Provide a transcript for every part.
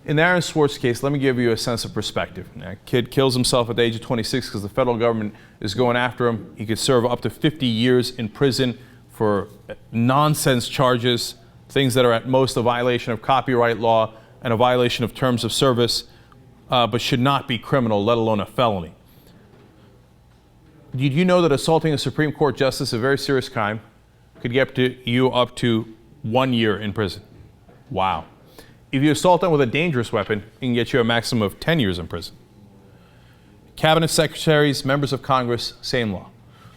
In the Aaron Swartz case, let me give you a sense of perspective. A kid kills himself at the age of 26 because the federal government is going after him. He could serve up to 50 years in prison for nonsense charges, things that are at most a violation of copyright law and a violation of terms of service, but should not be criminal, let alone a felony. Did you know that assaulting a Supreme Court justice, a very serious crime, could get you up to 1 year in prison? Wow. If you assault them with a dangerous weapon, it can get you a maximum of 10 years in prison. Cabinet secretaries, members of Congress, same law.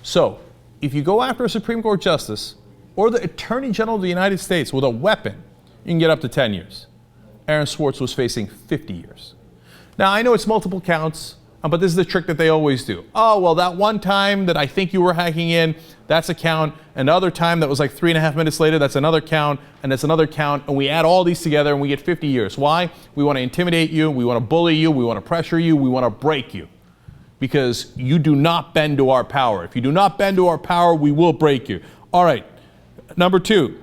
So, if you go after a Supreme Court justice or the Attorney General of the United States with a weapon, you can get up to 10 years. Aaron Swartz was facing 50 years. Now, I know it's multiple counts, but this is the trick that they always do. Oh, well, that one time that I think you were hacking in, that's a count. And the other time that was like 3.5 minutes later, that's another count, and that's another count. And we add all these together and we get 50 years. Why? We want to intimidate you, we want to bully you, we want to pressure you, we want to break you. Because you do not bend to our power. If you do not bend to our power, we will break you. All right, number two,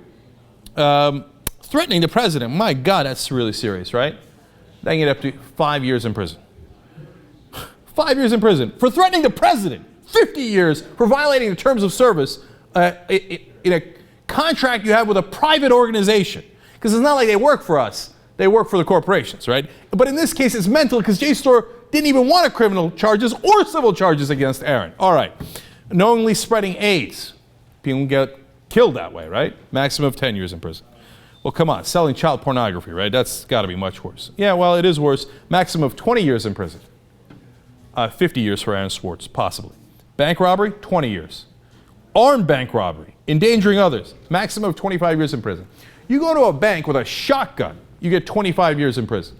threatening the president. My God, that's really serious, right? They can get up to 5 years in prison. 5 years in prison for threatening the president. 50 years for violating the terms of service in a contract you have with a private organization. Because it's not like they work for us. They work for the corporations, right? But in this case, it's mental because JSTOR didn't even want a criminal charges or civil charges against Aaron. All right. Knowingly spreading AIDS. People get killed that way, right? Maximum of 10 years in prison. Well, come on. Selling child pornography, right? That's got to be much worse. Yeah, well, it is worse. Maximum of 20 years in prison. 50 years for Aaron Swartz, possibly. Bank robbery, 20 years. Armed bank robbery, endangering others, maximum of 25 years in prison. You go to a bank with a shotgun, you get 25 years in prison.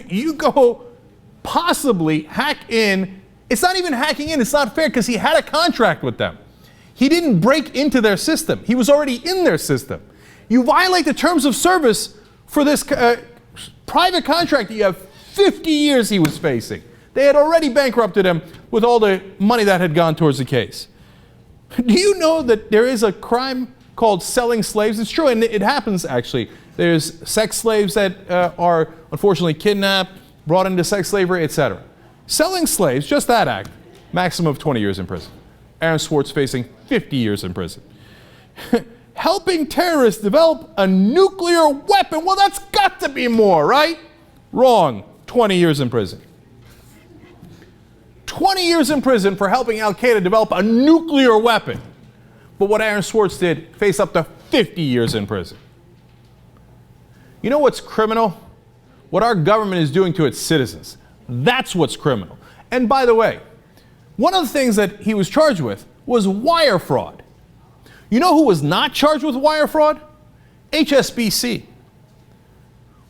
You go possibly hack in, it's not even hacking in, it's not fair because he had a contract with them. He didn't break into their system. He was already in their system. You violate the terms of service for this private contract that you have 50 years he was facing. They had already bankrupted him with all the money that had gone towards the case. Do you know that there is a crime called selling slaves? It's true, and it happens actually. There's sex slaves that are unfortunately kidnapped, brought into sex slavery, etc. Selling slaves, just that act, maximum of 20 years in prison. Aaron Swartz facing 50 years in prison. Helping terrorists develop a nuclear weapon. Well, that's got to be more, right? Wrong. 20 years in prison. 20 years in prison for helping Al-Qaeda develop a nuclear weapon. But what Aaron Swartz did, face up to 50 years in prison. You know what's criminal? What our government is doing to its citizens. That's what's criminal. And by the way, one of the things that he was charged with was wire fraud. You know who was not charged with wire fraud? HSBC,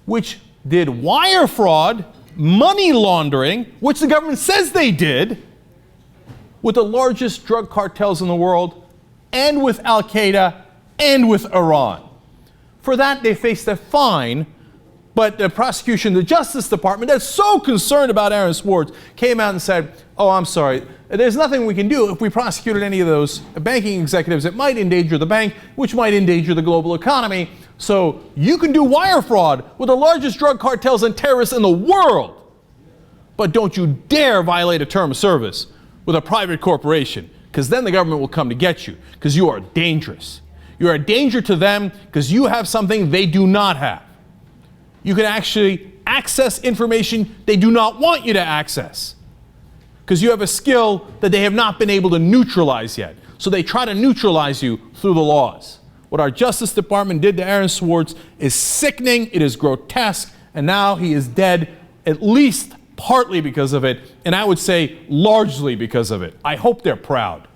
which did wire fraud, money laundering, which the government says they did, with the largest drug cartels in the world, and with Al-Qaeda, and with Iran. For that, they faced a fine, but the prosecution, the Justice Department, that's so concerned about Aaron Swartz, came out and said, oh, I'm sorry, there's nothing we can do if we prosecuted any of those banking executives. It might endanger the bank, which might endanger the global economy. So you can do wire fraud with the largest drug cartels and terrorists in the world. But don't you dare violate a term of service with a private corporation, because then the government will come to get you, because you are dangerous. You are a danger to them because you have something they do not have. You can actually access information they do not want you to access, because you have a skill that they have not been able to neutralize yet. So they try to neutralize you through the laws. What our Justice Department did to Aaron Swartz is sickening, it is grotesque, and now he is dead, at least partly because of it, and I would say largely because of it. I hope they're proud.